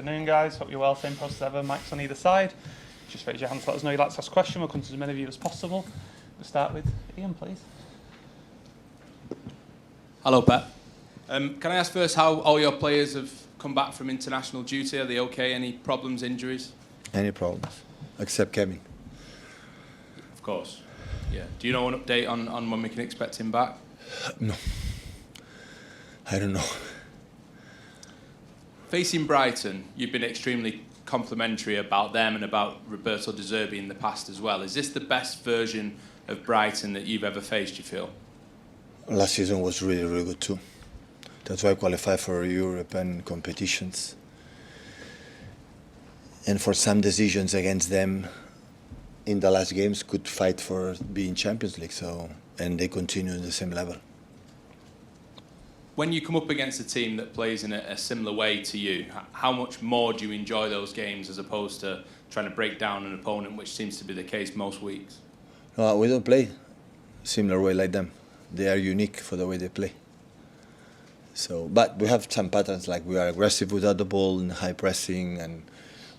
afternoon, guys. Hope you're well. Same process ever. Mike's on either side. Just raise your hand to let us know you'd like to ask a question. We'll come to as many of you as possible. We'll start with Ian, please. Hello, Pep. Can I ask first how all your players have come back from international duty? Are they okay? Any problems, injuries? Any problems, except Kevin. Of course. Yeah. Do you know an update on when we can expect him back? No. I don't know. Facing Brighton, you've been extremely complimentary about them and about Roberto De Zerbi in the past as well. Is this the best version of Brighton that you've ever faced, you feel? Last season was really, really good too. That's why I qualified for European competitions. And for some decisions against them in the last games could fight for being Champions League. So, and they continue at the same level. When you come up against a team that plays in a similar way to you, how much more do you enjoy those games as opposed to trying to break down an opponent, which seems to be the case most weeks? No, we don't play similar way like them. They are unique for the way they play. So, but we have some patterns, like we are aggressive without the ball and high pressing, and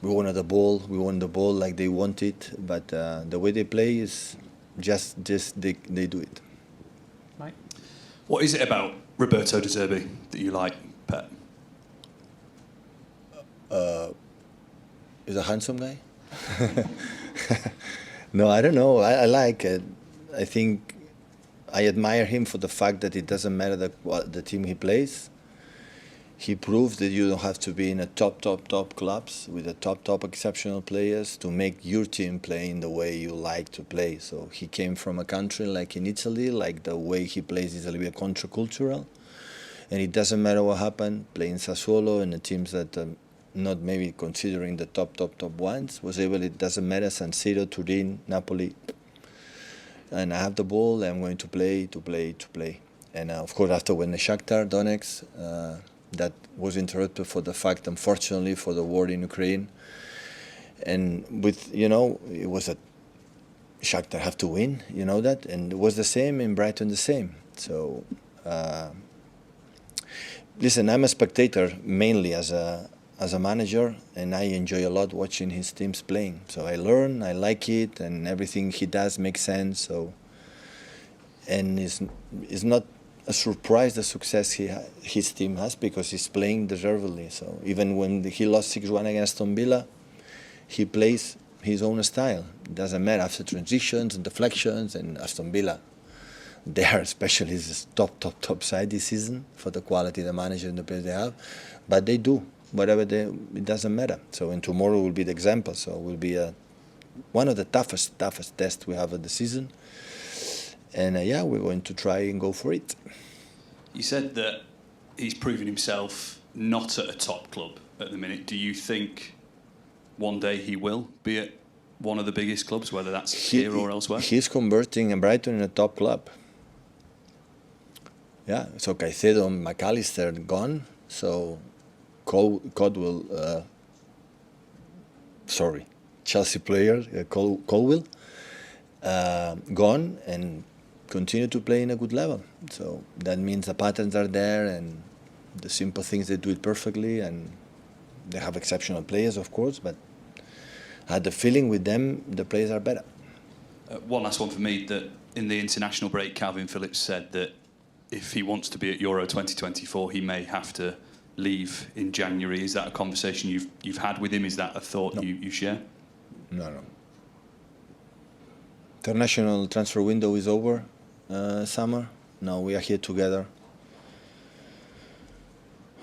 we want the ball. We want the ball like they want it. But the way they play is just they do it. Mike? What is it about Roberto De Zerbi that you like, Pep? He's a handsome guy. No, I don't know. I like it. I think I admire him for the fact that it doesn't matter the team he plays. He proved that you don't have to be in a top clubs with the top exceptional players to make your team play in the way you like to play. So he came from a country like in Italy, like the way he plays is a little bit countercultural. And it doesn't matter what happened, playing Sassuolo and the teams that not maybe considering the top ones, was able, it doesn't matter, San Siro, Turin, Napoli. And I have the ball, I'm going to play. And of course, after when the Shakhtar Donetsk, that was interrupted for the fact, unfortunately, for the war in Ukraine. And with, it was a Shakhtar have to win, you know that? And it was the same in Brighton, the same. So, listen, I'm a spectator mainly as a manager, and I enjoy a lot watching his teams playing. So I learn, I like it, and everything he does makes sense. So, and it's not a surprise the success his team has, because he's playing deservedly. So even when he lost 6-1 against Aston Villa, he plays his own style. It doesn't matter after transitions and deflections, and Aston Villa, they are especially this top side this season for the quality the manager and the players they have. But they do whatever it doesn't matter. So, and tomorrow will be the example. So it will be one of the toughest tests we have of the season. And yeah, we're going to try and go for it. You said that he's proven himself not at a top club at the minute. Do you think one day he will be at one of the biggest clubs, whether that's here or elsewhere? He's converting a Brighton in a top club. Yeah, so Caicedo and McAllister gone. So Chelsea player, Colwill, gone and continue to play in a good level. So that means the patterns are there, and the simple things, they do it perfectly, and they have exceptional players, of course, but I had the feeling with them, the players are better. One last one for me, that in the international break, Kalvin Phillips said that if he wants to be at Euro 2024, he may have to leave in January. Is that a conversation you've had with him? Is that a thought you share? No. International transfer window is over, summer. Now we are here together.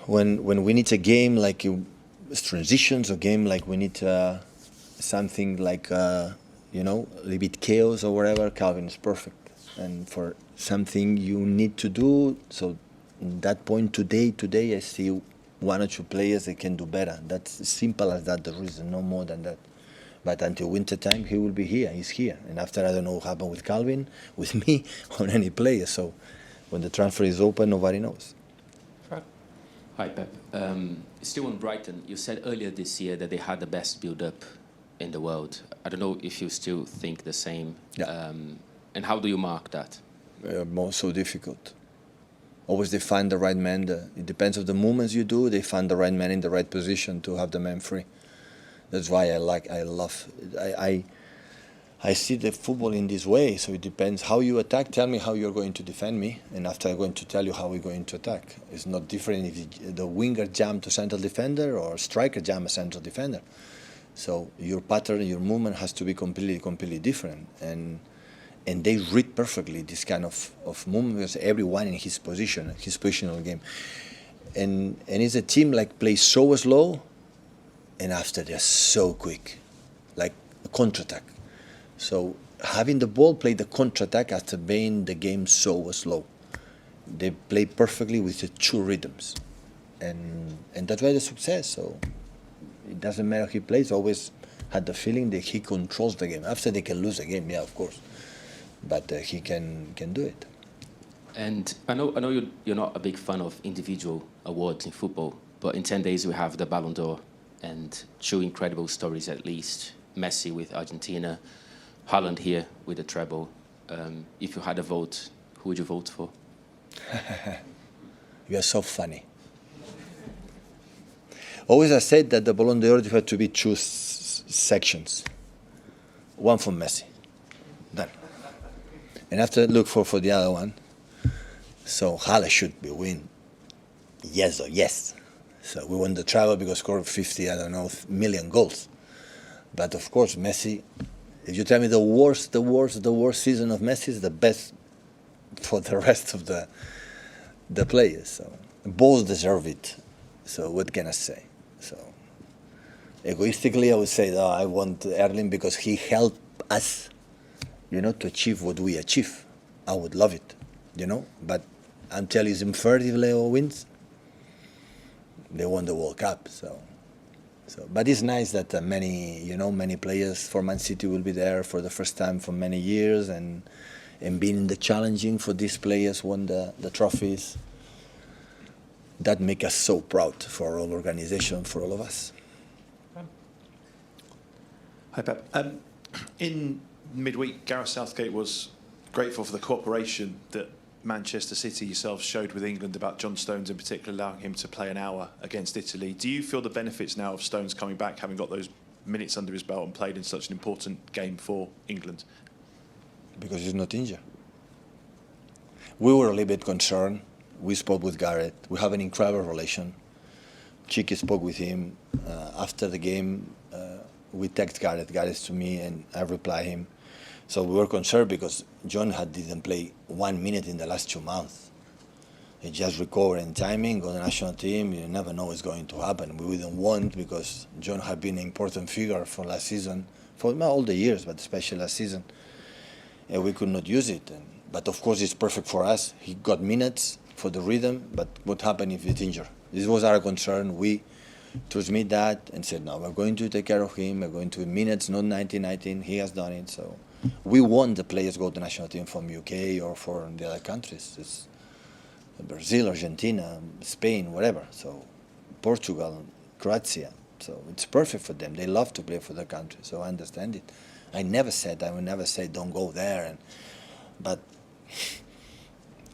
When we need a game like transitions, a game like we need something like a little bit chaos or whatever, Kalvin is perfect. And for something you need to do, so at that point today I see one or two players that can do better. That's as simple as that, the reason, no more than that. But until winter time, he will be here. He's here. And after, I don't know what happened with Kalvin, with me, or any player. So when the transfer is open, nobody knows. Hi, Pep. Still on Brighton, you said earlier this year that they had the best build-up in the world. I don't know if you still think the same. Yeah. And how do you mark that? So difficult. Always they find the right man. It depends on the movements you do. They find the right man in the right position to have the man free. That's why I see the football in this way. So it depends how you attack. Tell me how you're going to defend me, and after I'm going to tell you how we're going to attack. It's not different if the winger jump to central defender or striker jump a central defender. So your pattern, your movement has to be completely different. And they read perfectly this kind of movement because everyone in his positional game. And it's a team like plays so slow, and after they're so quick, like a counter-attack. So having the ball, play the counter-attack after being the game so slow. They play perfectly with the two rhythms. And that's why the success. So it doesn't matter how he plays, always had the feeling that he controls the game. After they can lose the game, yeah, of course. But he can do it. And I know you're not a big fan of individual awards in football, but in 10 days we have the Ballon d'Or and two incredible stories at least. Messi with Argentina, HAALAND here with the treble. If you had a vote, who would you vote for? You are so funny. Always I said that the Ballon d'Or had to be two sections. One for Messi. Done. And after look for the other one. So HAALAND should be win. Yes or yes. So we won the treble because scored 50, I don't know, million goals. But of course, Messi, if you tell me the worst season of Messi is the best for the rest of the players. So both deserve it. So what can I say? So egoistically, I would say that I want Erling because he helped us, to achieve what we achieve. I would love it, But until it's unfair if Leo wins, they won the World Cup. So, but it's nice that many players for Man City will be there for the first time for many years, and being the challenging for these players won the trophies. That make us so proud for our organization, for all of us. Hi, Pep. In midweek, Gareth Southgate was grateful for the cooperation that Manchester City yourselves showed with England about John Stones in particular, allowing him to play an hour against Italy. Do you feel the benefits now of Stones coming back, having got those minutes under his belt and played in such an important game for England? Because he's not injured. We were a little bit concerned. We spoke with Gareth. We have an incredible relation. Chiqui spoke with him. After the game, we text Gareth to me, and I reply him. So we were concerned because John didn't play 1 minute in the last 2 months. He just recovered in timing, got the national team. You never know what's going to happen. We didn't want, because John had been an important figure for last season, for all the years, but especially last season. And we could not use it. But of course, it's perfect for us. He got minutes for the rhythm, but what happened if he's injured? This was our concern. We transmit that and said, no, we're going to take care of him. We're going to minutes, not 19. He has done it. So we want the players go to the national team from UK or for the other countries. It's Brazil, Argentina, Spain, whatever. So Portugal, Croatia. So it's perfect for them. They love to play for their country. So I understand it. I will never say don't go there. But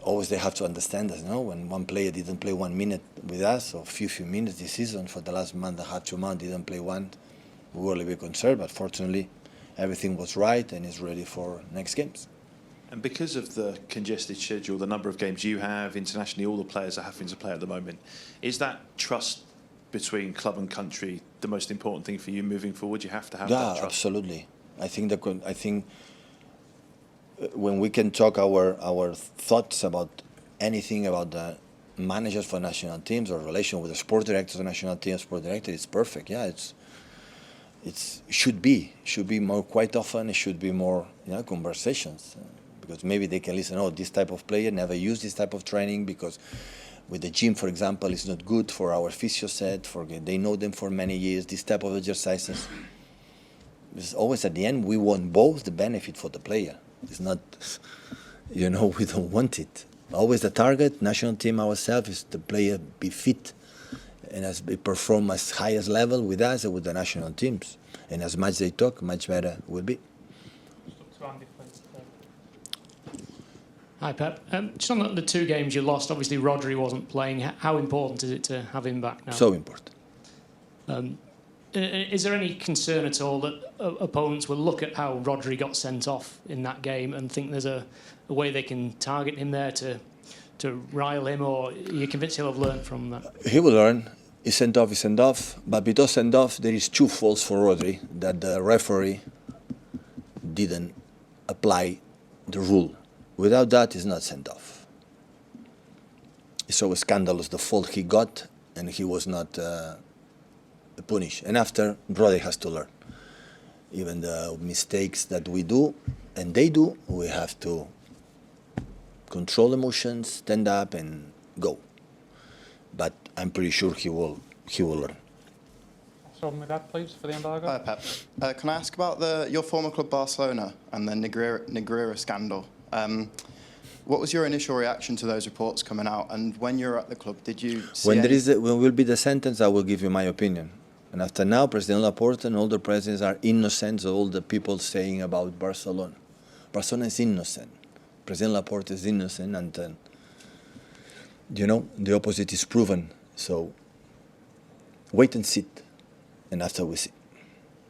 always they have to understand us, when one player didn't play 1 minute with us, or few minutes this season, for the last month and a half, 2 months, didn't play one, we were a little bit concerned, but fortunately everything was right and is ready for next games. And because of the congested schedule, the number of games you have, internationally, all the players are having to play at the moment, is that trust between club and country the most important thing for you moving forward? You have to have that trust. Yeah, absolutely. I think when we can talk our thoughts about anything about the managers for national teams or relation with the sport directors of national teams, sport director, it's perfect. Yeah, it should be more quite often. It should be more conversations, because maybe they can listen. Oh, this type of player never used this type of training, because with the gym, for example, it's not good for our physio set. They know them for many years. This type of exercises. It's always at the end we want both the benefit for the player. It's not, we don't want it. Always the target, national team ourselves, is the player be fit and as they perform as highest level with us and with the national teams. And as much they talk, much better will be. Hi, Pep. Just on the 2 games you lost, obviously Rodri wasn't playing. How important is it to have him back now? So important. Is there any concern at all that opponents will look at how Rodri got sent off in that game and think there's a way they can target him there to rile him, or are you convinced he'll have learned from that? He will learn. He's sent off, but because sent off, there is 2 faults for Rodri that the referee didn't apply the rule. Without that, he's not sent off. It's so scandalous the fault he got, and he was not punished. And after, Rodri has to learn. Even the mistakes that we do, and they do, we have to control emotions, stand up, and go. But I'm pretty sure he will learn. So with that, please, for the embargo. Hi, Pep. Can I ask about your former club Barcelona and the Negreira scandal? What was your initial reaction to those reports coming out? And when you were at the club, did you see when will be the sentence, I will give you my opinion. And after now, President Laporta and all the presidents are innocent of all the people saying about Barcelona. Barcelona is innocent. President Laporta is innocent, and you know, the opposite is proven. So wait and see. And after we see.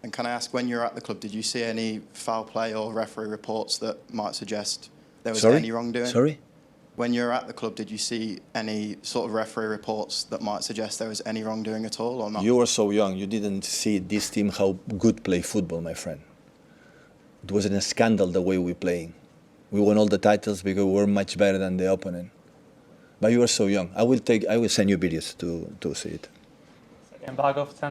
And can I ask, when you were at the club, did you see any foul play or referee reports that might suggest there was any wrongdoing? Sorry? When you were at the club, did you see any sort of referee reports that might suggest there was any wrongdoing at all, or not? You were so young. You didn't see this team how good play football, my friend. It wasn't a scandal the way we playing. We won all the titles because we were much better than the opponent. But you were so young. I will send you videos to see it. Embargo for 10